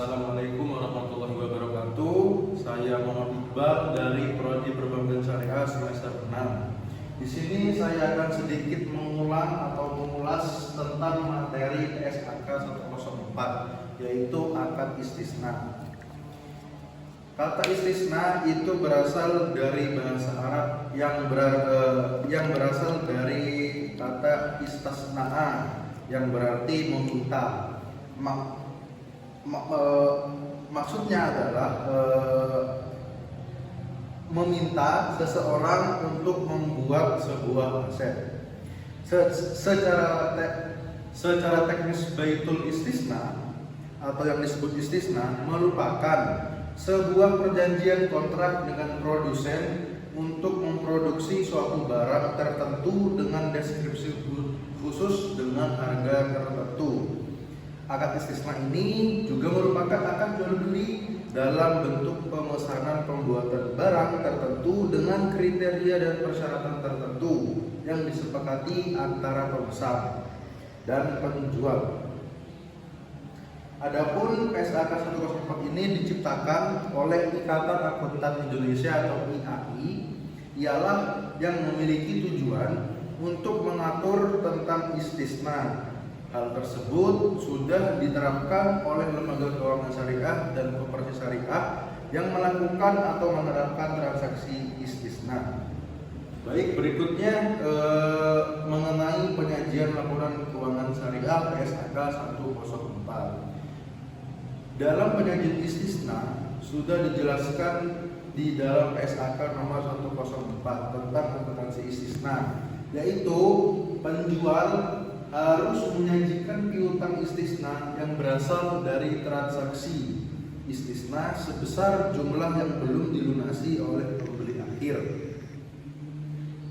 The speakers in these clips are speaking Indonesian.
Assalamualaikum warahmatullahi wabarakatuh. Saya Muhammad Iqbal dari Prodi Perbankan Syariah semester 6. Di sini saya akan sedikit mengulang atau mengulas tentang materi PSAK 104, yaitu akad istisna. Kata istisna itu berasal dari bahasa Arab yang berasal dari kata istasna'a yang berarti meminta. Maksudnya adalah meminta seseorang untuk membuat sebuah aset. Secara teknis baitul istisna atau yang disebut istisna merupakan sebuah perjanjian kontrak dengan produsen untuk memproduksi suatu barang tertentu dengan deskripsi khusus dengan harga tertentu. Akad istisna ini juga merupakan akad jual beli dalam bentuk pemesanan pembuatan barang tertentu dengan kriteria dan persyaratan tertentu yang disepakati antara pemesan dan penjual. Adapun PSAK 104 ini diciptakan oleh Ikatan Akuntan Indonesia atau IAI, ialah yang memiliki tujuan untuk mengatur tentang istisna. Hal tersebut sudah diterapkan oleh lembaga keuangan syariah dan koperasi syariah yang melakukan atau menerapkan transaksi istisna. Baik, berikutnya mengenai penyajian laporan keuangan syariah PSAK 104. Dalam penyajian istisna sudah dijelaskan di dalam PSAK nomor 104 tentang akuntansi istisna, yaitu penjual harus menyajikan piutang istisna yang berasal dari transaksi istisna sebesar jumlah yang belum dilunasi oleh pembeli akhir.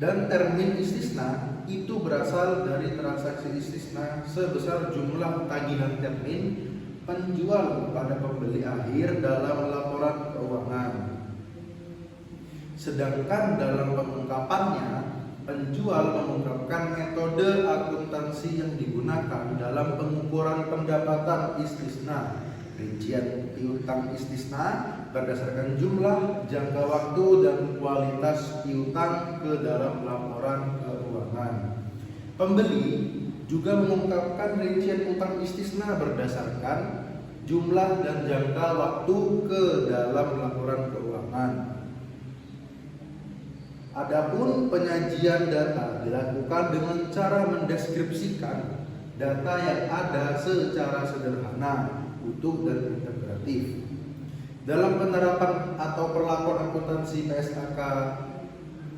Dan termin istisna itu berasal dari transaksi istisna sebesar jumlah tagihan termin penjual pada pembeli akhir dalam laporan keuangan. Sedangkan dalam pengungkapannya, penjual mengungkapkan metode akuntansi yang digunakan dalam pengukuran pendapatan istisna, rincian piutang istisna berdasarkan jumlah, jangka waktu, dan kualitas piutang ke dalam laporan keuangan. Pembeli juga mengungkapkan rincian utang istisna berdasarkan jumlah dan jangka waktu ke dalam laporan keuangan. Adapun penyajian data dilakukan dengan cara mendeskripsikan data yang ada secara sederhana, utuh, dan integratif. Dalam penerapan atau perlakuan akuntansi PSAK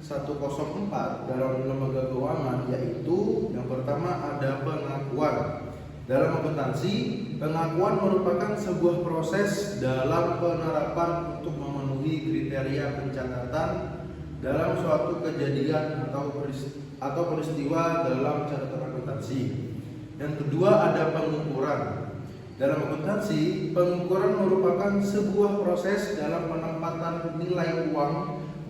104 dalam lembaga keuangan, yaitu yang pertama ada pengakuan. Dalam akuntansi, pengakuan merupakan sebuah proses dalam penerapan untuk memenuhi kriteria pencatatan dalam suatu kejadian atau peristiwa dalam catatan akuntansi. Yang kedua ada pengukuran. Dalam akuntansi, pengukuran merupakan sebuah proses dalam penempatan nilai uang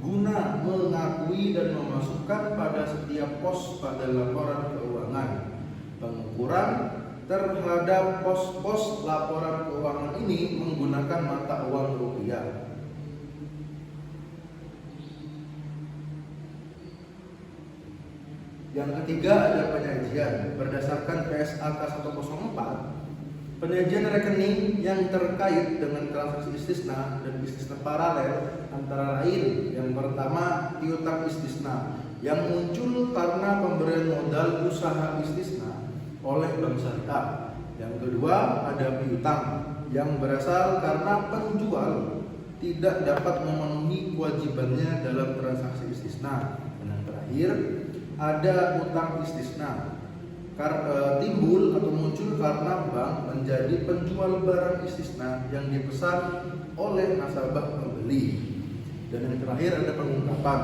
guna mengakui dan memasukkan pada setiap pos pada laporan keuangan. Pengukuran terhadap pos-pos laporan keuangan ini menggunakan mata uang rupiah. Yang ketiga ada penyajian. Berdasarkan PSAK 104, penyajian rekening yang terkait dengan transaksi istisna dan istisna paralel antara lain: yang pertama piutang istisna yang muncul karena pemberian modal usaha istisna oleh bank syariah. Yang kedua ada piutang yang berasal karena penjual tidak dapat memenuhi kewajibannya dalam transaksi istisna. Dan yang terakhir ada utang istisna timbul atau muncul karena bank menjadi penjual barang istisna yang dipesan oleh nasabah pembeli. Dan yang terakhir ada pengungkapan.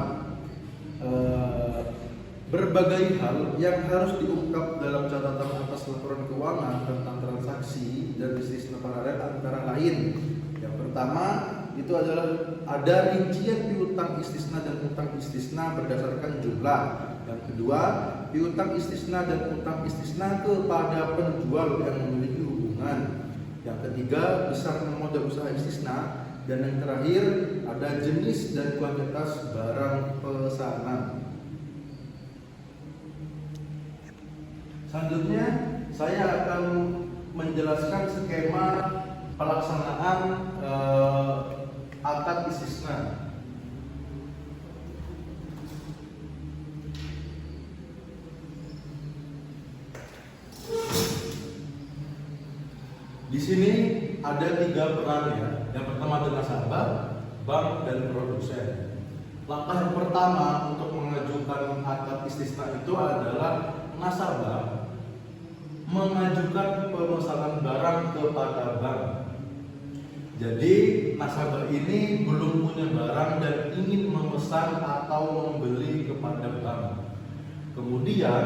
Berbagai hal yang harus diungkap dalam catatan atas laporan keuangan tentang transaksi dan istisna paralel antara lain: yang pertama itu adalah ada rincian piutang istisna dan utang istisna berdasarkan jumlah. Yang kedua, piutang istisna dan utang istisna kepada penjual yang memiliki hubungan. Yang ketiga, besar modal usaha istisna. Dan yang terakhir, ada jenis dan kuantitas barang pesanan. Selanjutnya, saya akan menjelaskan skema pelaksanaan akad istisna. Di sini ada 3 peran ya. Yang pertama adalah nasabah, bank, dan produsen. Langkah yang pertama untuk mengajukan akad istisna itu adalah nasabah mengajukan pemesanan barang kepada bank. Jadi nasabah ini belum punya barang dan ingin memesan atau membeli kepada bank. Kemudian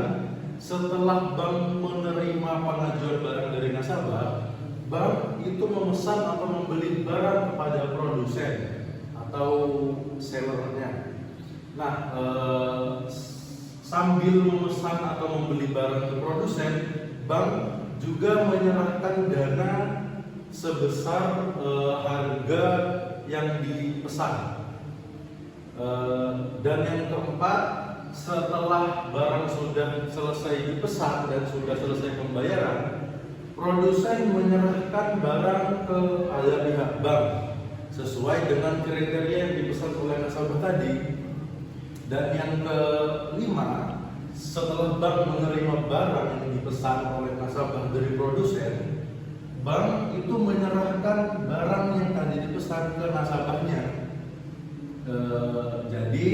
setelah bank menerima pengajuan barang dari nasabah, bank itu memesan atau membeli barang kepada produsen atau sellernya. Nah, sambil memesan atau membeli barang ke produsen, bank juga menyerahkan dana sebesar harga yang dipesan. Dan yang keempat, setelah barang sudah selesai dipesan dan sudah selesai pembayaran, produsen menyerahkan barang kepada pihak bank sesuai dengan kriteria yang dipesan oleh nasabah tadi. Dan yang kelima, setelah bank menerima barang yang dipesan oleh nasabah dari produsen, bank itu menyerahkan barang yang tadi dipesan ke nasabahnya. Jadi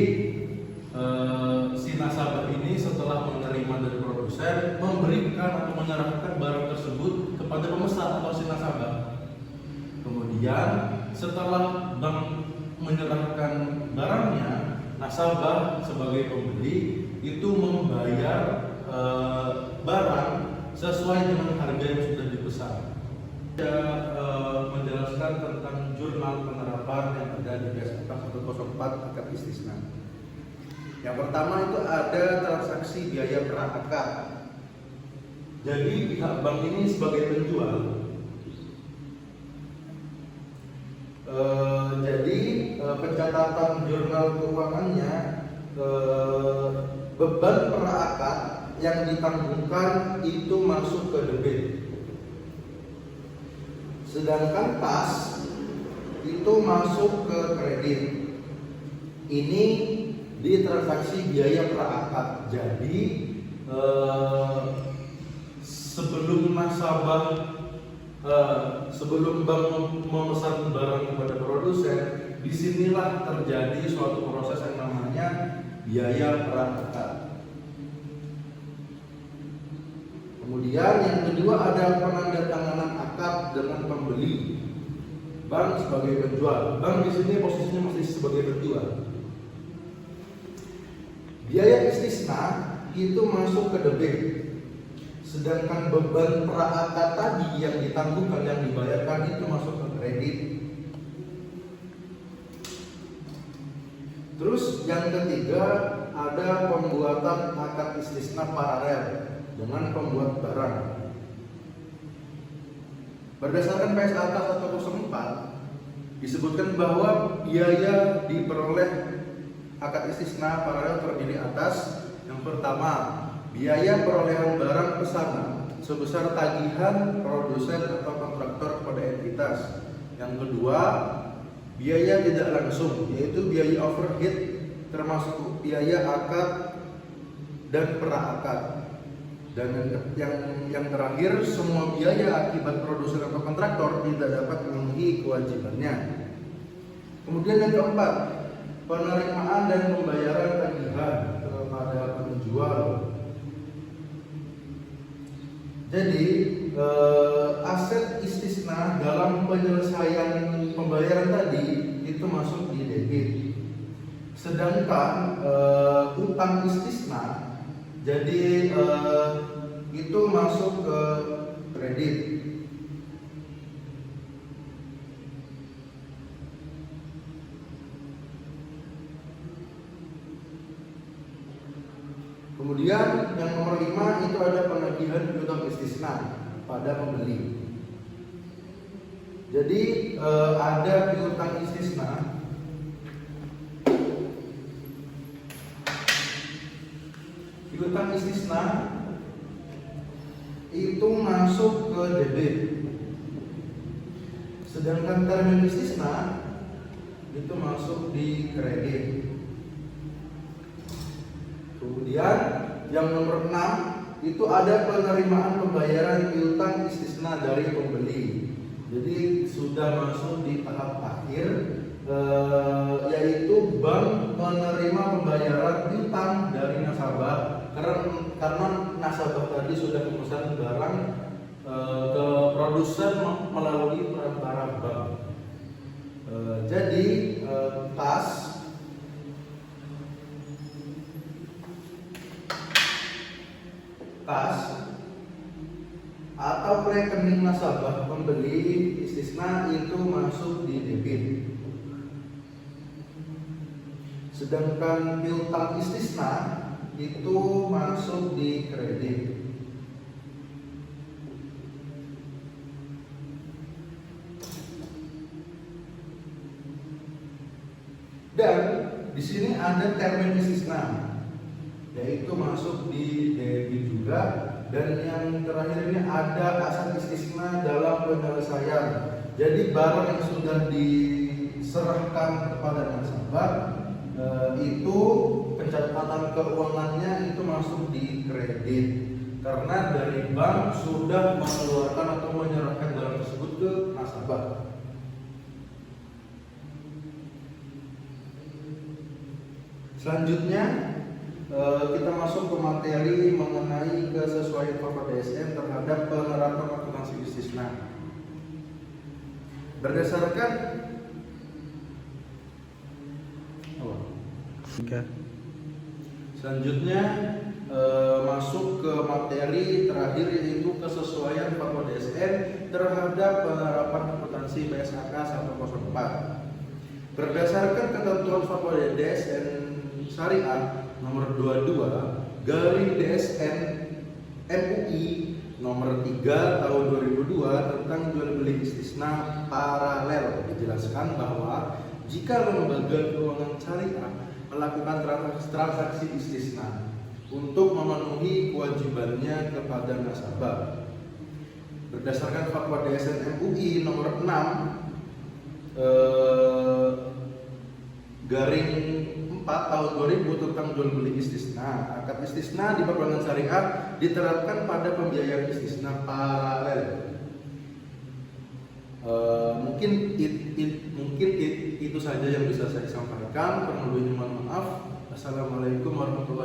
si nasabah ini setelah menerima dari produsen memberikan atau menyerahkan barang tersebut kepada pemesan atau si nasabah. Kemudian setelah bank menyerahkan barangnya, nasabah sebagai pembeli itu membayar barang sesuai dengan harga yang sudah dipesan. Saya menjelaskan tentang jurnal penerapan yang ada di PSAK 104 akad istisna. Yang pertama itu ada transaksi biaya pra-akad. Jadi pihak bank ini sebagai penjual. Jadi pencatatan jurnal keuangannya, beban pra-akad yang ditanggungkan itu masuk ke debit. Sedangkan kas itu masuk ke kredit. Ini di transaksi biaya pra-akad. Jadi sebelum bank memesan barang kepada produsen, disinilah terjadi suatu proses yang namanya biaya pra-akad. Kemudian yang kedua ada penandatanganan akad dengan pembeli. Bank sebagai penjual. Bank di sini posisinya masih sebagai penjual. Biaya istisna itu masuk ke debit. Sedangkan beban pra-akad tadi yang ditanggungkan, yang dibayarkan itu masuk ke kredit. Terus yang ketiga ada pembuatan akad istisna paralel dengan pembuat barang. Berdasarkan PSAK 104 disebutkan bahwa biaya diperoleh akad istisna paralel terdiri atas yang pertama, biaya perolehan barang pesanan sebesar tagihan produsen atau kontraktor kepada entitas. Yang kedua, biaya tidak langsung, yaitu biaya overhead termasuk biaya akad dan pra-akad. Dan yang terakhir, semua biaya akibat produsen atau kontraktor tidak dapat memenuhi kewajibannya. Kemudian yang keempat, penerimaan dan pembayaran tagihan kepada penjual. Jadi aset istisna dalam penyelesaian pembayaran tadi itu masuk di debit. Sedangkan utang istisna jadi itu masuk ke kredit. Kemudian yang nomor 5 itu ada penagihan piutang istisna pada pembeli. Jadi ada piutang istisna itu masuk ke debit, sedangkan termin istisna itu masuk di kredit. Kemudian yang nomor 6 itu ada penerimaan pembayaran piutang istisna dari pembeli. Jadi sudah masuk di tahap akhir, yaitu bank menerima pembayaran piutang dari nasabah karena nasabah tadi sudah memesan barang ke produsen melalui perantara bank. Jadi kas atau rekening nasabah pembeli istisna itu masuk di debit. Sedangkan piutang istisna itu masuk di kredit. Dan di sini ada termin istisna, yaitu masuk di debit juga. Dan yang terakhir ini ada aset istisna dalam penyelesaian. Jadi barang yang sudah diserahkan kepada nasabah itu pencatatan keuangannya itu masuk di kredit, karena dari bank sudah mengeluarkan atau menyerahkan barang tersebut ke nasabah. Selanjutnya kita masuk ke materi mengenai kesesuaian Fakta DSN terhadap penerapan akuntansi istisna. Berdasarkan selanjutnya masuk ke materi terakhir, yaitu kesesuaian Fatwa DSN terhadap penerapan akuntansi PSAK 104. Berdasarkan ketentuan Fatwa DSN Syariah nomor 22 garing DSN MUI nomor 3 tahun 2002 tentang jual beli istisna paralel, dijelaskan bahwa jika lembaga keuangan syariah melakukan transaksi istisna untuk memenuhi kewajibannya kepada nasabah, berdasarkan Fatwa DSN MUI nomor 6 garing 4 tahun 2000 tentang jual beli istisna. Akad istisna di perbankan syariah diterapkan pada pembiayaan istisna paralel. Mungkin itu saja yang bisa saya sampaikan. Kurang lebihnya mohon maaf. Assalamualaikum warahmatullahi wabarakatuh.